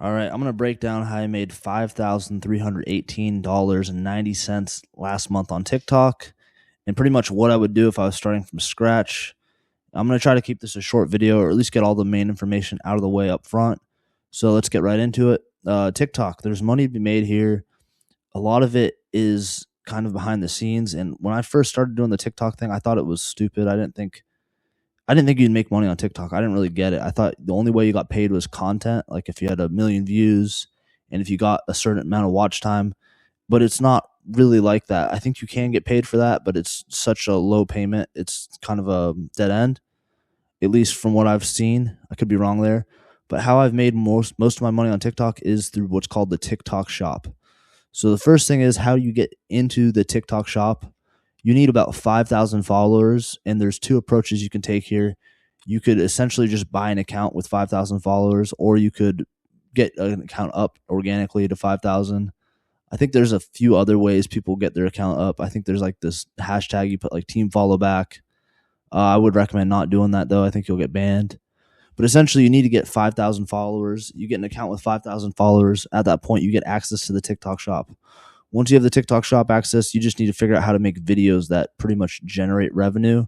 All right, I'm going to break down how I made $5,318.90 last month on TikTok and pretty much what I would do if I was starting from scratch. I'm going to try to keep this a short video or at least get all the main information out of the way up front. So let's get right into it. TikTok, there's money to be made here. A lot of it is kind of behind the scenes. And when I first started doing the TikTok thing, I thought it was stupid. I didn't think you'd make money on TikTok. I didn't really get it. I thought the only way you got paid was content, like if you had 1 million views and if you got a certain amount of watch time. But it's not really like that. I think you can get paid for that, but it's such a low payment. It's kind of a dead end, at least from what I've seen. I could be wrong there. But how I've made most of my money on TikTok is through what's called the TikTok shop. So the first thing is how you get into the TikTok shop. You need about 5,000 followers, and there's two approaches you can take here. You could essentially just buy an account with 5,000 followers, or you could get an account up organically to 5,000. I think there's a few other ways people get their account up. I think there's like this hashtag you put like team follow back. I would recommend not doing that though. I think you'll get banned. But essentially, you need to get 5,000 followers. You get an account with 5,000 followers. At that point, you get access to the TikTok shop. Once you have the TikTok shop access, you just need to figure out how to make videos that pretty much generate revenue.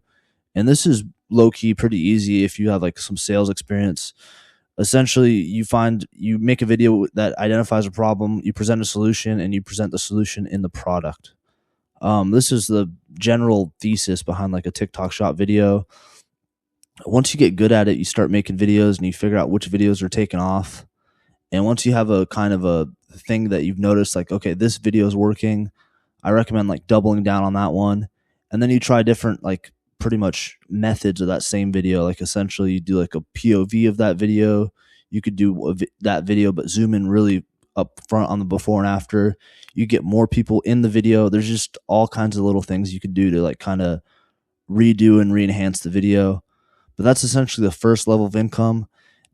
And this is low key pretty easy if you have like some sales experience. Essentially, you make a video that identifies a problem, you present a solution, and you present the solution in the product. This is the general thesis behind like a TikTok shop video. Once you get good at it, you start making videos and you figure out which videos are taking off. And once you have a kind of a thing that you've noticed, like, okay, this video is working, I recommend like doubling down on that one. And then you try different, like, pretty much methods of that same video. Like, essentially, you do like a POV of that video. You could do that video, but zoom in really up front on the before and after. You get more people in the video. There's just all kinds of little things you could do to like kind of redo and re-enhance the video. But that's essentially the first level of income.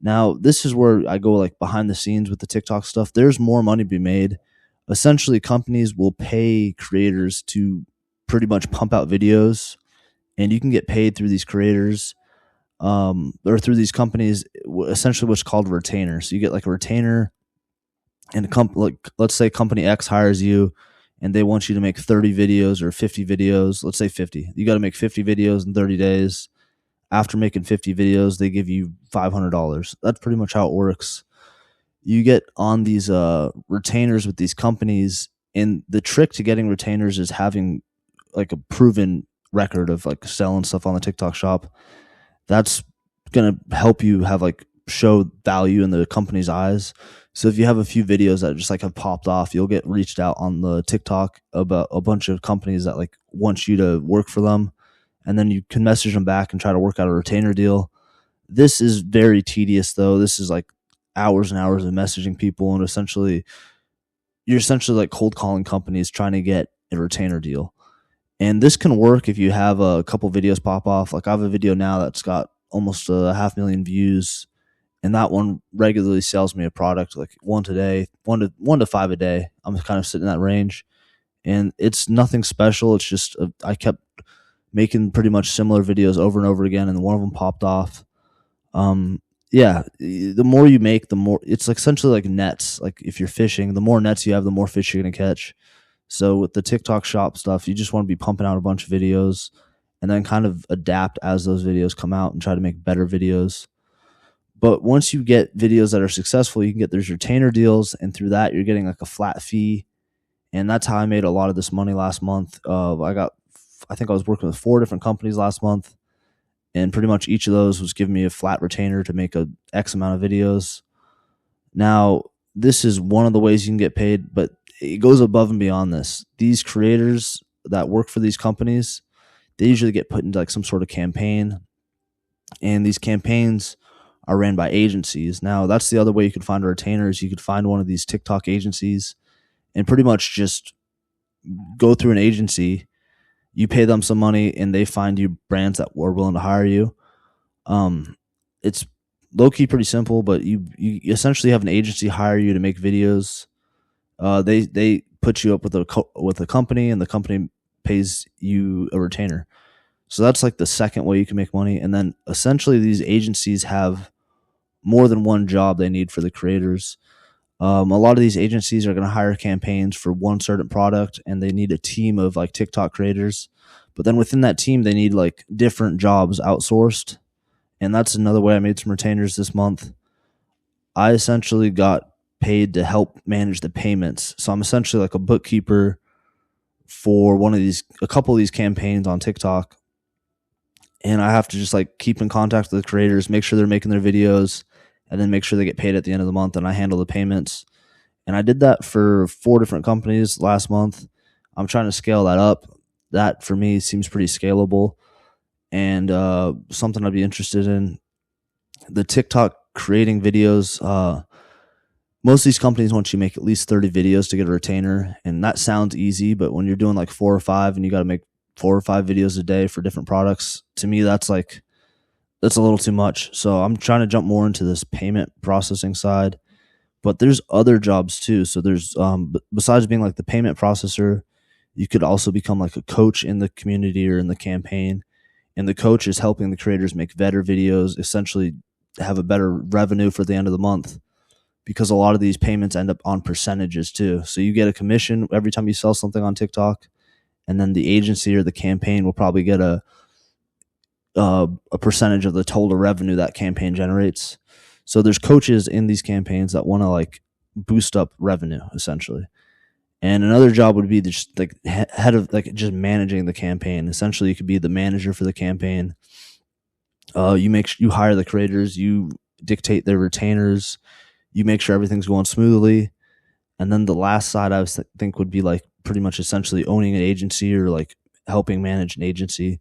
Now, this is where I go like behind the scenes with the TikTok stuff. There's more money to be made. Essentially, companies will pay creators to pretty much pump out videos, and you can get paid through these creators or through these companies, essentially what's called retainers. So you get like a retainer, and like let's say company X hires you, and they want you to make 30 videos or 50 videos. Let's say 50. You got to make 50 videos in 30 days. After making 50 videos, they give you $500. That's pretty much how it works. You get on these retainers with these companies, and the trick to getting retainers is having like a proven record of like selling stuff on the TikTok shop. That's going to help you have like show value in the company's eyes. So if you have a few videos that just like have popped off, you'll get reached out on the TikTok about a bunch of companies that like want you to work for them. And then you can message them back and try to work out a retainer deal. This is very tedious, though. This is like hours and hours of messaging people, and you're essentially like cold calling companies trying to get a retainer deal. And this can work if you have a couple videos pop off. Like I have a video now that's got almost 500,000 views, and that one regularly sells me a product like one today, one to five a day. I'm kind of sitting in that range, and it's nothing special. It's just I kept making pretty much similar videos over and over again, and one of them popped off. Yeah, the more you make, the more it's like essentially like nets. Like if you're fishing, the more nets you have, the more fish you're gonna catch. So with the TikTok shop stuff, you just want to be pumping out a bunch of videos and then kind of adapt as those videos come out and try to make better videos. But once you get videos that are successful, you can get those retainer deals, and through that, you're getting like a flat fee. And that's how I made a lot of this money last month. I think I was working with 4 different companies last month, and pretty much each of those was giving me a flat retainer to make a X amount of videos. Now, this is one of the ways you can get paid, but it goes above and beyond this. These creators that work for these companies, they usually get put into like some sort of campaign, and these campaigns are ran by agencies. Now, that's the other way you could find a retainer is you could find one of these TikTok agencies and pretty much just go through an agency. You pay them some money, and they find you brands that are willing to hire you. It's low key pretty simple, but you essentially have an agency hire you to make videos. They put you up with a company, and the company pays you a retainer. So that's like the second way you can make money. And then essentially these agencies have more than one job they need for the creators. A lot of these agencies are going to hire campaigns for one certain product, and they need a team of like TikTok creators. But then within that team, they need like different jobs outsourced. And that's another way I made some retainers this month. I essentially got paid to help manage the payments. So I'm essentially like a bookkeeper for a couple of these campaigns on TikTok. And I have to just like keep in contact with the creators, make sure they're making their videos, and then make sure they get paid at the end of the month. And I handle the payments. And I did that for 4 different companies last month. I'm trying to scale that up. That for me seems pretty scalable and something I'd be interested in. The TikTok creating videos, most of these companies want you to make at least 30 videos to get a retainer. And that sounds easy, but when you're doing like 4 or 5 and you got to make 4 or 5 videos a day for different products, to me, that's a little too much. So I'm trying to jump more into this payment processing side. But there's other jobs too. So there's besides being like the payment processor, you could also become like a coach in the community or in the campaign. And the coach is helping the creators make better videos, essentially have a better revenue for the end of the month, because a lot of these payments end up on percentages too. So you get a commission every time you sell something on TikTok, and then the agency or the campaign will probably get a percentage of the total revenue that campaign generates. So there's coaches in these campaigns that want to like boost up revenue essentially. And another job would be just like head of like just managing the campaign. Essentially, you could be the manager for the campaign. You hire the creators, you dictate their retainers, you make sure everything's going smoothly. And then the last side I think would be like pretty much essentially owning an agency or like helping manage an agency.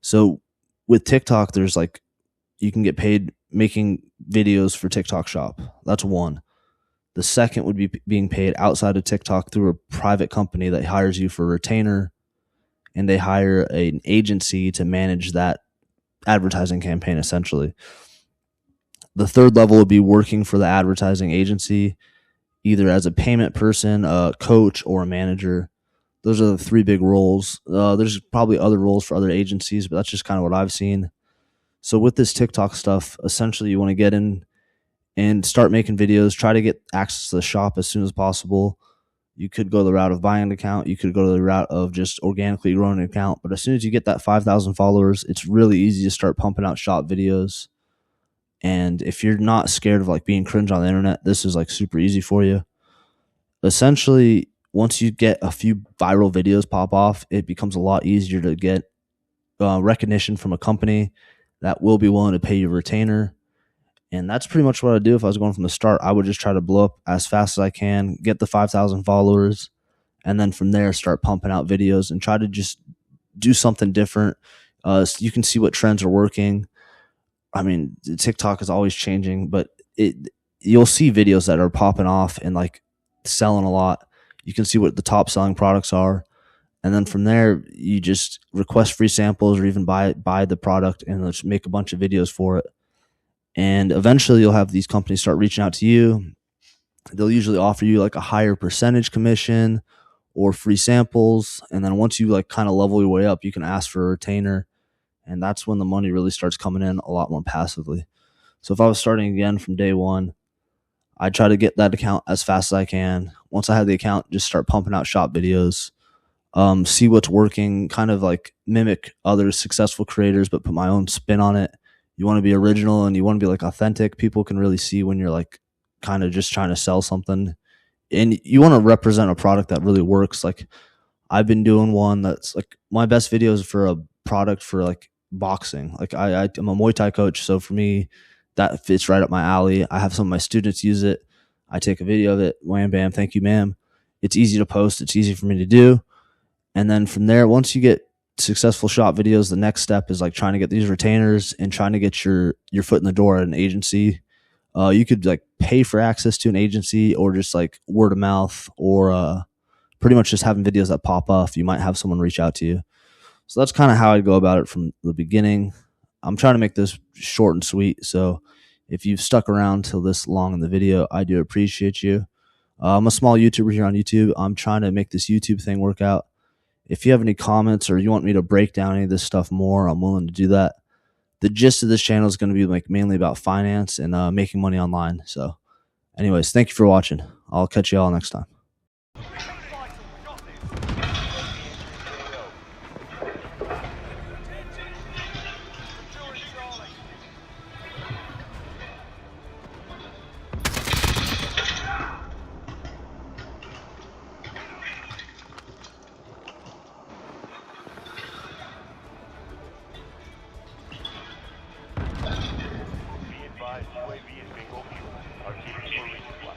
So with TikTok, there's like you can get paid making videos for TikTok Shop. That's one. The second would be being paid outside of TikTok through a private company that hires you for a retainer, and they hire an agency to manage that advertising campaign essentially. The third level would be working for the advertising agency, either as a payment person, a coach, or a manager. Those are the 3 big roles. There's probably other roles for other agencies, but that's just kind of what I've seen. So with this TikTok stuff, essentially you want to get in and start making videos, try to get access to the shop as soon as possible. You could go the route of buying an account. You could go the route of just organically growing an account. But as soon as you get that 5,000 followers, it's really easy to start pumping out shop videos. And if you're not scared of like being cringe on the internet, this is like super easy for you. Essentially, once you get a few viral videos pop off, it becomes a lot easier to get recognition from a company that will be willing to pay you a retainer. And that's pretty much what I'd do if I was going from the start. I would just try to blow up as fast as I can, get the 5,000 followers, and then from there start pumping out videos and try to just do something different. So you can see what trends are working. I mean, TikTok is always changing, but you'll see videos that are popping off and like selling a lot. You can see what the top selling products are. And then from there, you just request free samples or even buy the product and let's make a bunch of videos for it. And eventually you'll have these companies start reaching out to you. They'll usually offer you like a higher percentage commission or free samples. And then once you like kind of level your way up, you can ask for a retainer. And that's when the money really starts coming in a lot more passively. So if I was starting again from day one, I'd try to get that account as fast as I can. Once I have the account, just start pumping out shop videos, see what's working, kind of like mimic other successful creators, but put my own spin on it. You want to be original and you want to be like authentic. People can really see when you're like kind of just trying to sell something, and you want to represent a product that really works. Like I've been doing one that's like my best videos for a product for like boxing. Like I'm a Muay Thai coach. So for me, that fits right up my alley. I have some of my students use it. I take a video of it. Wham, bam. Thank you, ma'am. It's easy to post. It's easy for me to do. And then from there, once you get successful shop videos, the next step is like trying to get these retainers and trying to get your foot in the door at an agency. You could like pay for access to an agency or just like word of mouth or pretty much just having videos that pop off. You might have someone reach out to you. So that's kind of how I'd go about it from the beginning. I'm trying to make this short and sweet. So if you've stuck around till this long in the video, I do appreciate you. I'm a small YouTuber here on YouTube. I'm trying to make this YouTube thing work out. If you have any comments or you want me to break down any of this stuff more, I'm willing to do that. The gist of this channel is going to be like mainly about finance and making money online. So anyways, thank you for watching. I'll catch you all next time. UAV is bingo fuel. RTB for resupply.